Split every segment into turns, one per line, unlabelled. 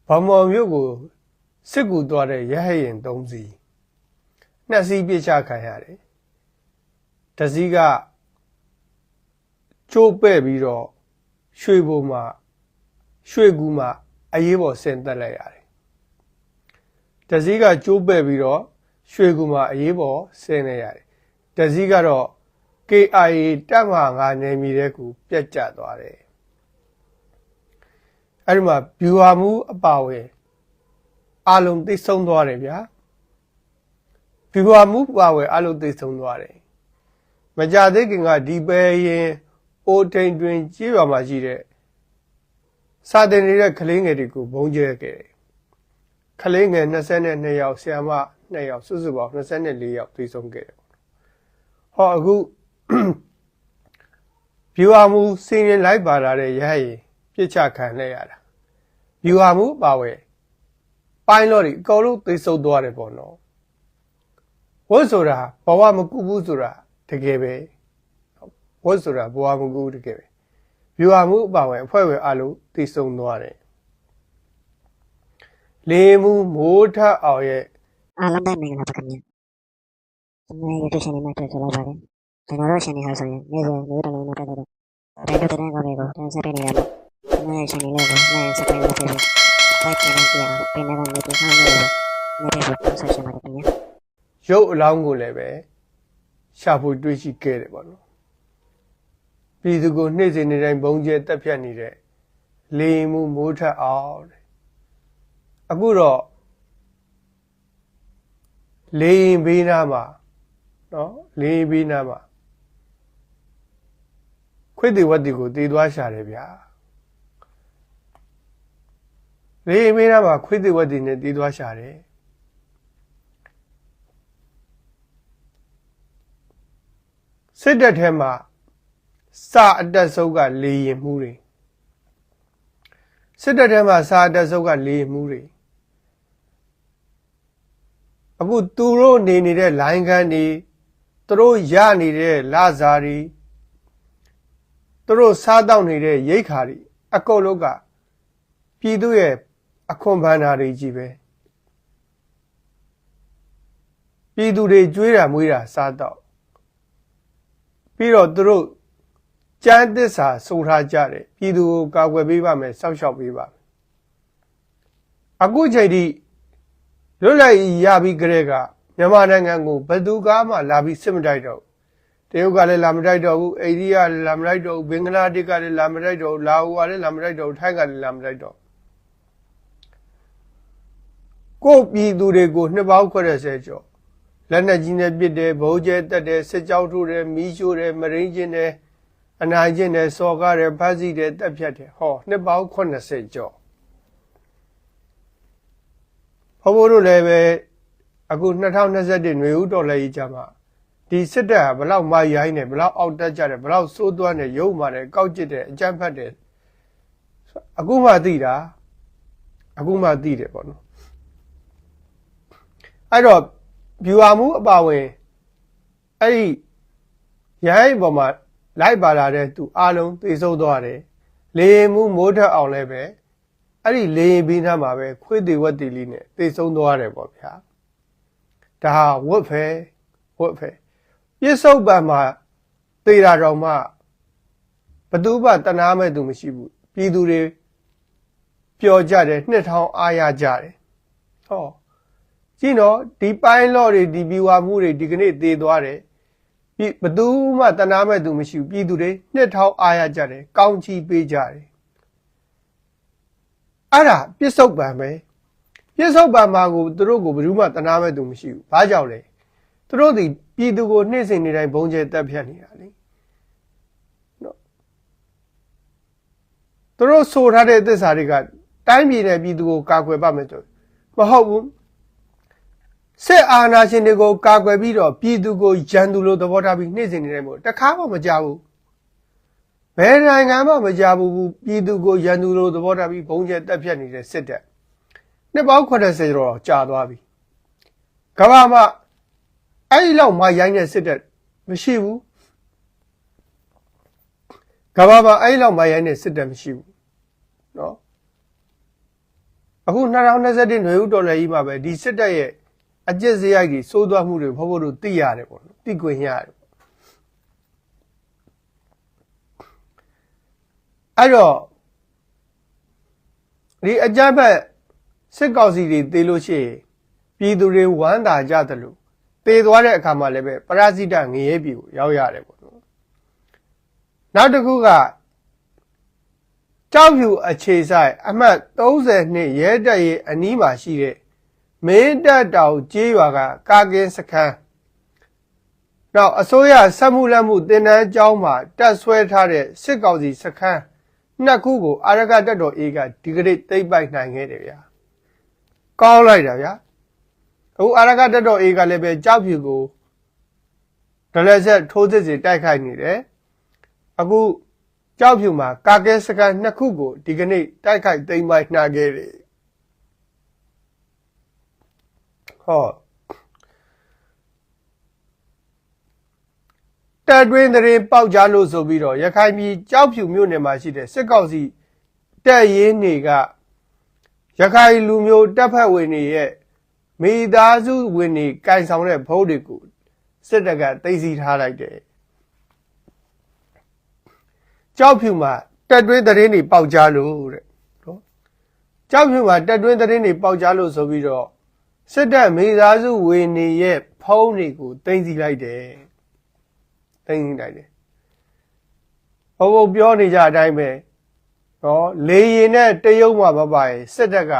ဘောင်မော်မြို့ကိုစစ်ကူသွားတဲ့ရဟတ်ယာဉ်3စီး2စီးပြစ်ချခံရတယ်။တစ်စီးကကျိုးပဲ့ပြီးတော့ရွှေကူမှာအရေးပေါ်ဆင်သက်လိုက်ရတယ်။တစ်စီးကကျိုးပဲ့ပြီးတော့ရွှေကူမှာအရေးပေါ်ဆင်နေရတယ်။တစ်စီးကတော့ KIA တပ်မဟာ9နယ်မြေတဲ့ကူပြတ်ကျသွားတယ်။အဲ့ဒီမှာဗျူဟာမှုအပါဝင်အလုံးသိဆုံးသွားတယ်ဗျာဗျူဟာမှုအပါဝင်အလုံးသိဆုံးသွားတယ်မကြသေးခင်ကဒီပဲရင်အိုထိန်တွင်ကြေးရွာမှာရှိတဲ့စာတင်နေတဲ့ကလေးငယ်တွေကိုဘုံကျဲခဲ့တယ်ကလေးငယ်22ယောက်ဆရာမ2ယောက်စုစုပေါင်း24ယောက်သိဆုံးခဲ့တယ်ဟောအခုဗျူဟာမှုစီရင်လိုက်ပါလာတဲ့ရဟရင်ပြစ်ချခံလိုက်ရတာဗျူဟာမှုပါဝဲပိုင်းလို့ဒီအကုန်လုံးသိဆုပ်သွားတယ်ပေါ့နော်ဝတ်ဆိုတာဘဝမကူဘူးဆိုတာတကယ်ပဲဝတ်ဆိုတာဘဝမကူဘူးတကယ်ပဲဗျူဟာမှုပါဝဲအဖွဲ့ဝင်အလုံးသိဆုံသွားတယ်လေမှုမိုးထအောင်ရဲ့
အားလုံးပဲမင်္ဂလာပါခင်ဗျာကျွန်တော်ရဲ့ YouTube channel မှာတွေ့ကြပါပါတယ်ကျွန်တော်တို့ channel ဟာဆိုရင်နေ့စဉ်မျိုးတလုံးနဲ့ပတ်သက်တဲ့တိုင်းတို့တဲ့ကောင်းတွေကိုတင်ဆက်ပေးနေရလို့ကျွန်တော်ရဲ့ channel လေးကို like subscribe လုပ်ပေးဖို့like နဲ့ကြည့်အောင်ပင်နေကနေပြီးဆောင်လို့နေပြီးတော့ဆက်ရှင်းပါတယ်ခင်ဗျာ
ရုပ်အလောင်းကိုလည်းပဲရှာဖွေတွေ့ရှိခဲ့တယ်ပေါ့နော်ပြည်သူကိုနေ့စဉ်နေ့တိုင်းဘုံကျဲတက်ဖြတ်နေတဲ့လေမှုမိုးထအောင်တဲ့အခုတော့လေရင်ဘေးနားမှာနော်လေရင်ဘေးနားမှာခွေးတွေဝတ်တွေကိုတည်သွားရှာတယ်ဗျာလေရင်ဘေးနားမှာခွေးတွေဝတ်တွေနဲ့တည်သွားရှာတယ်စစ်တပ်ထဲမှာစာအတက်ဆုံးကလေရင်မှုတွေစစ်တပ်ထဲမှာစာအတက်ဆုံးကလေရင်မှုတွေအခုသူတို့နေနေတဲ့လိုင်းခန်းတွေသူတို့ရနေတဲ့လစာတွေသူတို့စားတောက်နေတဲ့ရိတ်ခါတွေအကုန်လုံးကပြည်သူရဲ့အခွန်ဘဏ္ဍာတွေကြီးပဲပြည်သူတွေကြွေးတာမွေးတာစားတောက်ပြီးတော့သူတို့ကျမ်းသစ္စာဆိုထားကြတယ်ပြည်သူကိုကာကွယ်ပေးပါမယ်စောင့်ရှောက်ပေးပါမယ်အခုချိန်ထိလွတ်လပ်ရေးရပြီးကြတဲ့ကမြန်မာနိုင်ငံကိုဘယ်သူကမှလာပြီးစစ်မတိုက်တော့တရုတ်ကလည်းလာမတိုက်တော့ဘူးအိန္ဒိယလည်းလာမတိုက်တော့ဘူးဘင်္ဂလားဒေ့ရှ်ကလည်းလာမတိုက်တော့ဘူးလာအိုကလည်းလာမတိုက်တော့ဘူးထိုင်းကလည်းလာမတိုက်တော့ကိုပြည်သူတွေကိုနှစ်ပေါင်း80ကျော်လက်နက်ကြီးနဲ့ပစ်တယ်ဗုံးကျဲတက်တယ်စစ်ကြောင်းထိုးတယ်မီးရှို့တယ်မရင်းချင်းတယ်အနိုင်ချင်းတယ်စော်ကားတယ်ဖမ်းဆီးတယ်တပ်ဖြတ်တယ်ဟောနှစ်ပေါင်း80ကျော်ဘိုးတို့လည်းပဲအခု2021နွေဦးတော်လှန်ရေးကြမှာဒီစစ်တပ်ကဘလောက်မိုက်ရိုင်းတယ်ဘလောက်အောက်တက်ကြတယ်ဘလောက်စိုးသွမ်းတယ်ရုပ်မာတယ်ကောက်ကျစ်တယ်အကြမ်းဖက်တယ်အခုမှသိတာအခုမှသိတယ်ပေါ့နော်အဲ့တော့ဗျူဟာမှုအပါဝင်အဲ့ဒီရိုင်းပေါ်မှာလိုက်ပါလာတဲ့သူအားလုံးသိဆုံးသွားတယ်လေမှုမိုးထက်အောင်လည်းပဲအဲ့ဒီလေရင်ပြီးသားမှာပဲခွေးတွေဝက်တီလေးနဲ့သိဆုံးသွားတယ်ပေါ့ဗျာဒါဝတ်ဖဲပြစ္ဆုတ်ပံမှာသေတာတော့မှဘသူမှတနာမဲ့သူမရှိဘူးပြည်သူတွေပျော်ကြတယ်နှစ်ထောင်အားရကြတယ်ဟောကြည့်နော်ဒီပိုင်းလော့တွေဒီဗျူဟာမှုတွေဒီကနေ့သေသွားတယ်ဘသူမှတနာမဲ့သူမရှိဘူးပြည်သူတွေနှစ်ထောင်အားရကြတယ်ကောင်းချီးပေးကြတယ်အဲ့ဒါပြစ္ဆုတ်ပံပဲပြစ္ဆုတ်ပံမှာကိုသူတို့ကိုဘယ်သူမှတနာမဲ့သူမရှိဘူးဘာကြောင့်လဲသူတို့ဒီပြည်သူကိုနှိမ့်စင်နေတိုင်းဘုံကျဲတက်ဖြတ်နေတာလေနော်သူတို့ဆိုထားတဲ့သစ္စာတွေကတိုင်းပြည်နဲ့ပြည်သူကိုကာကွယ်ပါမယ်ဆိုမဟုတ်ဘူးစစ်အာဏာရှင်တွေကိုကာကွယ်ပြီးတော့ပြည်သူကိုရန်သူလိုသဘောထားပြီးနှိမ့်စင်နေတိုင်းမို့တခါမှမကြဘူးဘယ်နိုင်ငံမှမကြဘူးပြည်သူကိုရန်သူလိုသဘောထားပြီးဘုံကျဲတက်ဖြတ်နေတဲ့စစ်တပ်နှစ်ပေါင်း80ကျော်ကြာသွားပြီကမ္ဘာမှာအဲ့ဒီလောက်မှရိုင်းတဲ့စစ်တပ်မရှိဘူးကမ္ဘာမှာအဲ့ဒီလောက်မှရိုင်းတဲ့စစ်တပ်မရှိဘူးเนาะ အခု2021ຫນွေဦးတော်လှန်ရေးမှာပဲဒီစစ်တပ်ရဲ့အကျင့်စရိုက်တွေစိုးသွားမှုတွေဘဖို့တို့သိရတယ်ပေါ့နော်သိခွင့်ရတယ်အဲ့တော့ဒီအကြမ်းဖက်စစ်ကောင်စီတွေတေးလို့ရှိရင်ပြည်သူတွေဝမ်းသာကြတယ်လို့တေးသွားတဲ့အခါမှာလည်းပဲပရဇိတငရဲပြည်ကိုရောက်ရတယ်ပေါ့နော်နောက်တစ်ခုကကြောက်ဖြူအခြေဆိုင်အမှတ်32ရဲတပ်ရဲ့အနီးမှာရှိတဲ့မင်းတပ်တောင်ကျေးရွာကကာကင်းစခန်းနောက်အစိုးရစက်မှုလက်မှုတင်နန်းကျောင်းမှာတက်ဆွဲထားတဲ့စစ်ကောင်စီစခန်းနှစ်ခုကိုအာရကတပ်တော် A ကဒီကနေ့သိမ်းပိုက်နိုင်ခဲ့တယ်ဗျာကောင်းလိုက်တာဗျာအခုအာရကတပ်တော် A ကလည်းပဲကြောက်ဖြူကိုဒလက်ဆက်ထိုးစစ်စီတိုက်ခိုက်နေတယ်အခုကြောက်ဖြူမှာကာကဲစကန်နှစ်ခုကိုဒီကနေ့တိုက်ခိုက်သိမ်းပိုက်နိုင်ခဲ့တယ်ဟောတပ်တွင်းသတင်းပေါက်ကြားလို့ဆိုပြီးတော့ရခိုင်ပြည်ကြောက်ဖြူမြို့နယ်မှာရှိတဲ့စစ်ကောင်စီတပ်ရင်းတွေကရခိုင်လူမျိုးတပ်ဖက်ဝင်တွေရဲ့မိသားစုဝင်တွေကင်ဆောင်တဲ့ဘုတ်တွေကိုစစ်တပ်ကသိမ်းဆည်းထားလိုက်တယ်ကြောက်ဖြူမှာတက်တွင်းသတင်းတွေပေါက်ကြားလို့တဲ့နော်ကြောက်ဖြူမှာတက်တွင်းသတင်းတွေပေါက်ကြားလို့ဆိုပြီးတော့စစ်တပ်မိသားစုဝင်တွေရဲ့ဖုန်းတွေကိုသိမ်းဆည်းလိုက်တယ်သိမ်းဆည်းလိုက်တယ်ဘုံပြောနေကြအတိုင်းပဲနော်လေရင်နဲ့တရုတ်မှာမပါရင်စစ်တပ်က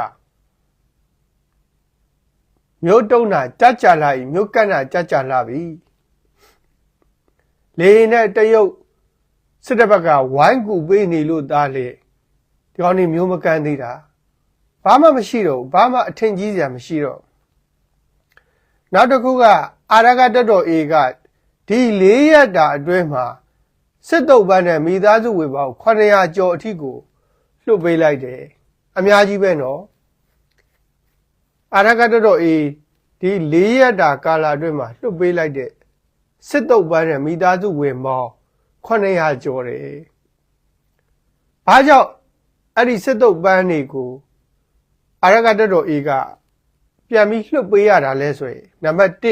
မြို့တုံးတာကြကြလာပြီမြို့ကန့်တာကြကြလာပြီလေရင်နဲ့တရုတ်စစ်တပ်ဘက်ကဝိုင်းကူပေးနေလို့သားလေဒီကောင်နေမျိုးမကန်းသေးတာဘာမှမရှိတော့ဘာမှအထင်ကြီးစရာမရှိတော့နောက်တစ်ခုကအာရကတပ်တော် A ကဒီ4ရက်တာအတွင်းမှာစစ်တုပ်ပန်းနဲ့မိသားစုဝင်ပေါင်း900ကျော်အထိကိုလွှတ်ပေးလိုက်တယ်အများကြီးပဲနော်အာရကတပ်တော် A ဒီ4ရက်တာကာလအတွင်းမှာလွှတ်ပေးလိုက်တဲ့စစ်တုပ်ပန်းနဲ့မိသားစုဝင်ပေါင်း900ကျော်တယ်။ဘာကြောင့်အဲ့ဒီစစ်တုပ်ပန်းတွေကိုအာရကတပ်တော် A ကပြန်ပြီးလွှတ်ပေးရတာလဲဆိုရင်နံပါတ်1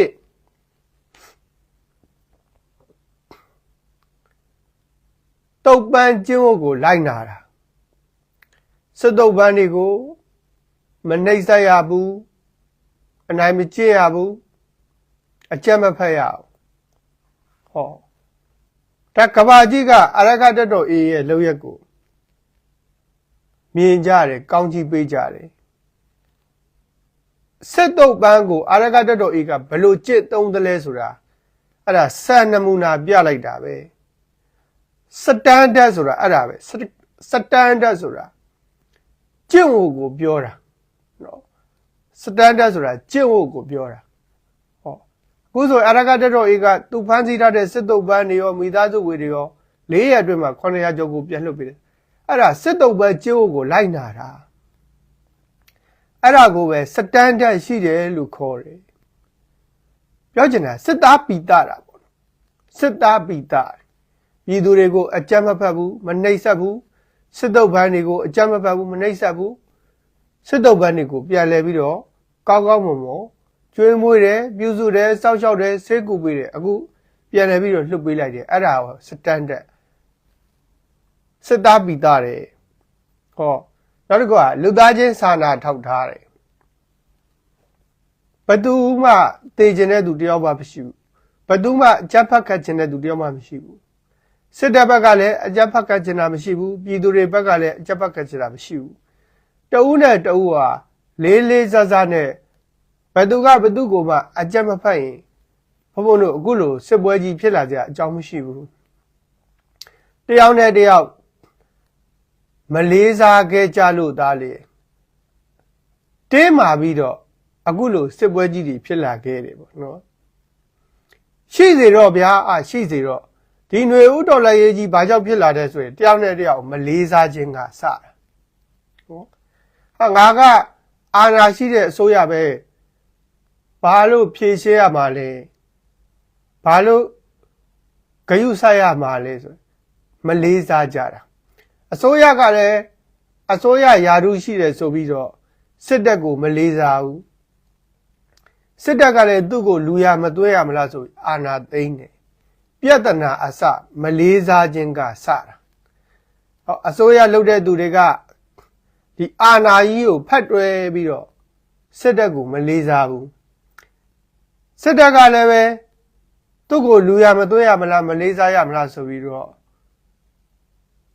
တုပ်ပန်းကျင်းဝတ်ကိုလိုက်နာတာစစ်တုပ်ပန်းတွေကိုမနှိပ်စက်ရဘူးအနိုင်မကျင့်ရဘူးအကြမ်းမဖက်ရဘူးဟောဒါကဘာကြီးကအာရကတပ်တော် A ရဲ့လုပ်ရက်ကိုမြင်ကြတယ်ကောင်းကြီးပေးကြတယ်စစ်တုပ်ပန်းကိုအာရကတပ်တော် A ကဘယ်လိုကြစ်သုံးသလဲဆိုတာအဲ့ဒါစံနမူနာပြလိုက်တာပဲစတန်ဒတ်ဆိုတာအဲ့ဒါပဲစတန်ဒတ်ဆိုတာကျင့်ဝတ်ကိုပြောတာနော်စတန်ဒတ်ဆိုတာကျင့်ဝတ်ကိုပြောတာဟောအခုဆိုအာရကတပ်တော် A ကသူဖမ်းဆီးထားတဲ့စစ်တုပ်ပန်းတွေရောမိသားစုဝင်တွေရော4ရက်အတွင်းမှာ900ကျော်ကိုပြန်လွှတ်ပေးတယ်အဲ့ဒါစစ်တုပ်ပန်းကျင့်ဝတ်ကိုလိုက်နာတာအဲ့ဒါကိုပဲစတန်ဒတ်ရှိတယ်လို့ခေါ်တယ်ပြောချင်တာစစ်သားပီတာတာပေါ့စစ်သားပီတာပြည်သူတွေကိုအကြမ်းမဖက်ဘူးမနှိပ်စက်ဘူးစစ်တုပ်ပန်းတွေကိုအကြမ်းမဖက်ဘူးမနှိပ်စက်ဘူးစစ်တုပ်ပန်းတွေကိုပြန်လဲပြီးတော့ကောင်းကောင်းမွန်မွန်ကျွေးမွေးတယ်ပြုစုတယ်စောက်ရှောက်တယ်ဆေးကူပေးတယ်အခုပြန်လဲပြီးတော့လှုပ်ပေးလိုက်တယ်အဲ့ဒါကိုစတန်ဒတ်စစ်သားပီတာတယ်ဟောနောက်တစ်ခုကလူသားချင်းစာနာထောက်ထားတယ်ဘသူမှတေကျင်တဲ့သူတယောက်မှမရှိဘူးဘသူမှအကြမ်းဖက်ခတ်ခြင်းတဲ့သူတယောက်မှမရှိဘူးစစ်တပ်ဘက်ကလည်းအကြမ်းဖက်ခတ်ခြင်းတာမရှိဘူးပြည်သူတွေဘက်ကလည်းအကြမ်းဖက်ခတ်ခြင်းတာမရှိဘူးတဦးနဲ့တဦးဟာလေးလေးစားစားနဲ့ဘသူကဘသူကိုမှအကြမ်းမဖက်ရင်ဘုံဘုံတို့အခုလိုစစ်ပွဲကြီးဖြစ်လာကြအကြောင်းမရှိဘူးတယောက်နဲ့တယောက်မလေးစားခဲ့ကြလို့သားလေတင်းမာပြီးတော့အခုလိုစစ်ပွဲကြီးတွေဖြစ်လာခဲ့တယ်ပေါ့နော်ရှိစေတော့ဗျာရှိစေတော့ဒီຫນွေဥတော်လည်းရေးကြီးဘာကြောင့်ဖြစ်လာတဲ့ဆိုရင်တယောက်နဲ့တယောက်မလေးစားခြင်းကစတာဟုတ်ဟာငါကအာဏာရှိတဲ့အစိုးရပဲဘာလို့ဖြေရှင်းရမှာလဲဘာလို့ဂယုဆိုင်ရမှာလဲဆိုမလေးစားကြတာအစိုးရကလည်းအစိုးရယာရုရှိတယ်ဆိုပြီးတော့ စစ်တပ်ကိုမလေးစားဘူးစစ်တပ်ကလည်းသူ့ကိုလူရမသွဲရမလားဆိုအာဏာသိမ်းတယ်ပြဿနာအစမလေးစားခြင်းကစတာအစိုးရလုပ်တဲ့သူတွေကဒီအာဏာကြီးကိုဖတ်တွဲပြီးတော့စစ်တပ်ကိုမလေးစားဘူးစစ်တပ်ကလည်းပဲသူ့ကိုလူရမသွဲရမလားမလေးစားရမလားဆိုပြီးတော့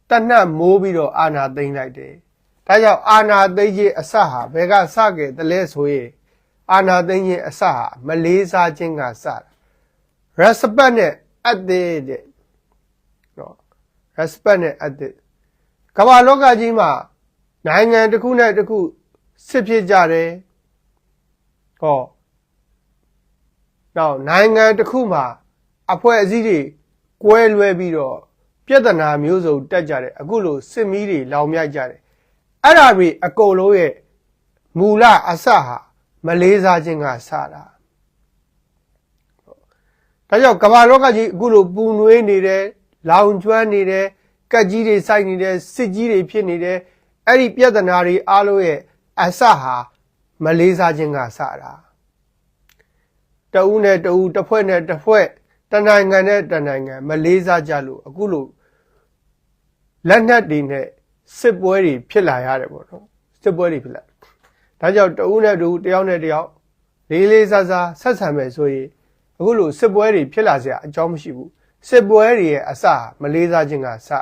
တနတ်မိုးပြီးတော့အာဏာသိမ်းလိုက်တယ်ဒါကြောင့်အာဏာသိမ်းခြင်းအစဟာဘယ်ကစခဲ့တယ်လဲဆိုရင်အာဏာသိမ်းခြင်းအစဟာမလေးစားခြင်းကစတာ respect နဲ့အပ်တဲ့နော် respect နဲ့အပ်တဲ့ကမ္ဘာလောကကြီးမှာနိုင်ငံတစ်ခုနဲ့တစ်ခုစစ်ဖြစ်ကြတယ်ဟောနောက်နိုင်ငံတစ်ခုမှာအဖွဲ့အစည်းတွေကွဲလွဲပြီးတော့ပြဿနာမျိုးစုံတက်ကြတယ်အခုလိုစစ်မီးတွေလောင်မြိုက်ကြတယ်အဲ့ဒါတွေအကုန်လုံးရဲ့မူလအစဟာမလေးစားခြင်းကစတာဒါကြောင့်ကမ္ဘာလောကကြီးအခုလိုပူနွေးနေတယ်လောင်ကျွမ်းနေတယ်ကက်ကြီးတွေစိုက်နေတယ်စစ်ကြီးတွေဖြစ်နေတယ်အဲ့ဒီပြဿနာတွေအားလုံးရဲ့အစဟာမလေးစားခြင်းကစတာတဦးနဲ့တဦးတစ်ဖွဲ့နဲ့တစ်ဖွဲ့တနိုင်ငံနဲ့တနိုင်ငံမလေးစားကြလို့အခုလိုလက်နက်တွေနဲ့စစ်ပွဲတွေဖြစ်လာရတယ်ပေါ့နော်စစ်ပွဲတွေဖြစ်လာဒါကြောင့်တဦးနဲ့တဦးတယောက်နဲ့တယောက်လေးလေးစားစားဆက်ဆံမယ်ဆိုရင်အခုလိုစစ်ပွဲတွေဖြစ်လာစရာအကြောင်းမရှိဘူးစစ်ပွဲတွေရဲ့အစမလေးစားခြင်းကစတာ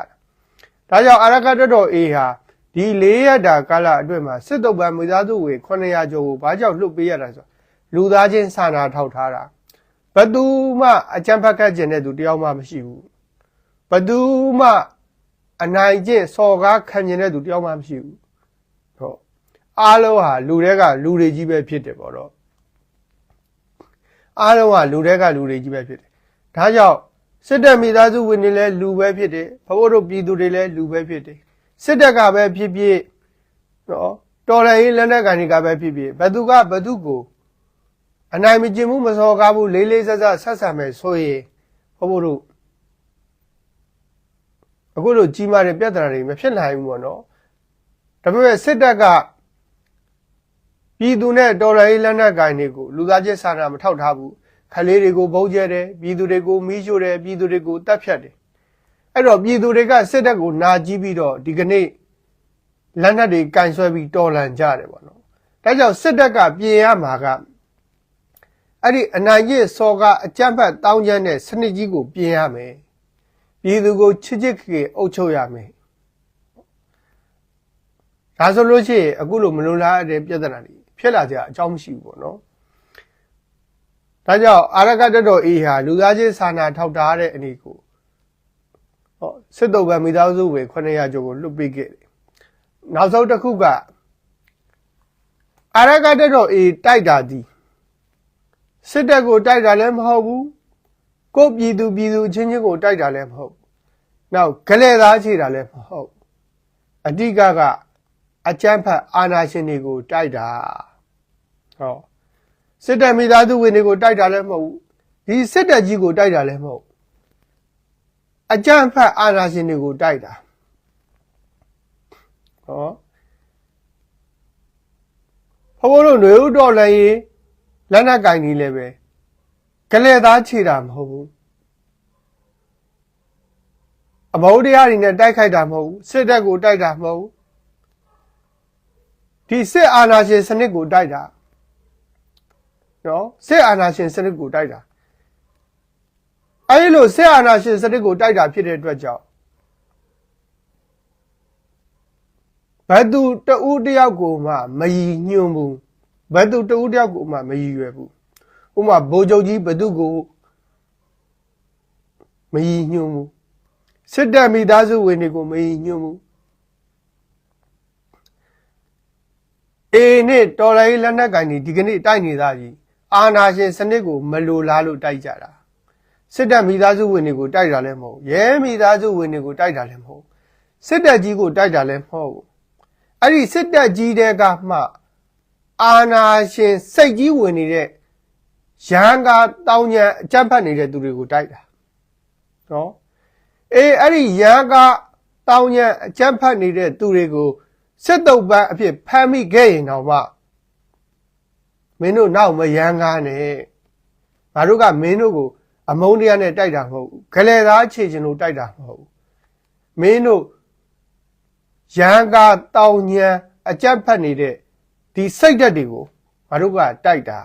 ဒါကြောင့်အာရကတော်တော်အေးဟာဒီ၄ရက်တာကာလအတွင်းမှာစစ်တုပ်ပန်းမိသားစုဝင်900ကျော်ကိုဘာကြောင့်လွတ်ပေးရတာဆိုလူသားချင်းစာနာထောက်ထားတာဘသူမှအကြမ်းဖက်ခတ်ခြင်းတဲ့သူတယောက်မှမရှိဘူးဘသူမှအနိုင်ကျင့်စော်ကားခံကျင်တဲ့သူတယောက်မှမရှိဘူးဟုတ်အားလုံးဟာလူတွေကလူတွေကြီးပဲဖြစ်တယ်ပေါ့တော့အားလုံးဟာလူတွေကလူတွေကြီးပဲဖြစ်တယ်ဒါကြောင့်စစ်တပ်မိသားစုဝင်တွေလည်းလူပဲဖြစ်တယ်ဘဘတို့ပြည်သူတွေလည်းလူပဲဖြစ်တယ်စစ်တပ်ကပဲဖြစ်ဖြစ်နော်တော်လှန်ရေးလက်နက်ကန်တွေကပဲဖြစ်ဖြစ်ဘသူကဘသူကိုအနိုင်မကျင်မှုမစော်ကားဘူးလေးလေးဆဆဆက်ဆံမယ်ဆိုရင်ဘဘတို့အခုလိုကြီးမားတဲ့ပြဿနာတွေမဖြစ်နိုင်ဘူးပေါ့နော်ဒါပေမဲ့စစ်တပ်ကပြည်သူနဲ့တော်လှန်ရေးလက်နက်ကန်တွေကိုလူသားချင်းစာနာမထောက်ထားဘူးခလေးတွေကိုဘုံကျဲတယ်ပြည်သူတွေကိုမီးရှို့တယ်ပြည်သူတွေကိုတပ်ဖြတ်တယ်အဲ့တော့ပြည်သူတွေကစစ်တပ်ကိုနာကြီးပြီးတော့ဒီကနေ့လက်နက်တွေကန်ဆွဲပြီးတော်လှန်ကြတယ်ပေါ့နော်ဒါကြောင့်စစ်တပ်ကပြင်ရမှာကအဲ့ဒီအနိုင်ကျင့်စော်ကအကြမ်းဖက်တောင်းကျမ်းတဲ့စနစ်ကြီးကိုပြင်ရမယ်ပြည်သူကိုချစ်ချစ်ခေအုပ်ချုပ်ရမယ်ဒါဆိုလို့ရှိရင်အခုလိုမလိုလားတဲ့ပြဿနာတွေဖြစ်လာကြအကြောင်းမရှိဘူးပေါ့နော်ဒါကြောင့်အာရကတော်တော်အေးဟာလူသားချင်းစာနာထောက်ထားတဲ့အနေကိုဟောစစ်တုပ်ပန်းမိသားစုဝင်900ကျော်ကိုလွတ်ပေးခဲ့တယ်နောက်ဆုံးတစ်ခုကအာရကတော်တော်အေးတိုက်တာဒီစစ်တပ်ကိုတိုက်တာလည်းမဟုတ်ဘူးကိုပြည်သူချင်းချင်းကိုတိုက်တာလည်းမဟုတ်နောက်ဂလဲသားချေတာလည်းမဟုတ်အဓိကအကြမ်းဖက်အာဏာရှင်တွေကိုတိုက်တာဟောစစ်တပ်မိသားစုဝင်တွေကိုတိုက်တာလည်းမဟုတ်ဒီစစ်တပ်ကြီးကိုတိုက်တာလည်းမဟုတ်အကြမ်းဖက်အာဏာရှင်တွေကိုတိုက်တာဟောဘိုးတို့ຫນွေဥတော်လည်းရင်လက်နက်ကင်ကြီးလည်းပဲဂလဲသားခြေတာမဟုတ်ဘူးအမောတရားတွေနဲ့တိုက်ခိုက်တာမဟုတ်ဘူးစစ်တပ်ကိုတိုက်တာမဟုတ်ဘူးဒီစစ်အာဏာရှင်စနစ်ကိုတိုက်တာနော်စစ်အာဏာရှင်စနစ်ကိုတိုက်တာအဲဒီလိုစစ်အာဏာရှင်စနစ်ကိုတိုက်တာဖြစ်တဲ့အတွက်ကြောင့်ဘယ်သူတဦးတယောက်ကိုမှမရည်ညွှန်းဘူးဘယ်သူတဦးတယောက်ကိုမှမရည်ရွယ်ဘူးဥပမာဗိုလ်ချုပ်ကြီးဘယ်သူကိုမရည်ညွှန်းဘူးစစ်တပ်မိသားစုဝင်တွေကိုမရည်ညွှန်းဘူးအေနဲ့တော်လိုင်းလက်နက်ကန်ဒီကနေ့တိုက်နေတာကြီးအာဏာရှင်စနစ်ကိုမလိုလားလို့တိုက်ကြတာစစ်တပ်မိသားစုဝင်တွေကိုတိုက်တာလည်းမဟုတ်ရဲမိသားစုဝင်တွေကိုတိုက်တာလည်းမဟုတ်စစ်တပ်ကြီးကိုတိုက်တာလည်းမဟုတ်အဲ့ဒီစစ်တပ်ကြီးတဲ့ကမှအာဏာရှင်စိတ်ကြီးဝင်နေတဲ့ရဟန်းကားတောင်းညံအကြမ်းဖက်နေတဲ့သူတွေကိုတိုက်တာနော်အဲ့ဒီရဟန်းကားတောင်းညံအကြမ်းဖက်နေတဲ့သူတွေကိုစစ်တုပ်ပန်းအဖြစ်ဖမ်းမိခဲ့ရင်တော့မှ မင်းတို့နောက်မရမ်းကားနဲ့ငါတို့ကမင်းတို့ကိုအမုန်းတရားနဲ့တိုက်တာမဟုတ်ဘူးဂလဲသားခြေချင်လို့တိုက်တာမဟုတ်ဘူးမင်းတို့ရန်ကာတောင်ညံအကြက်ဖက်နေတဲ့ဒီစိတ်ဓာတ်တွေကိုငါတို့ကတိုက်တာ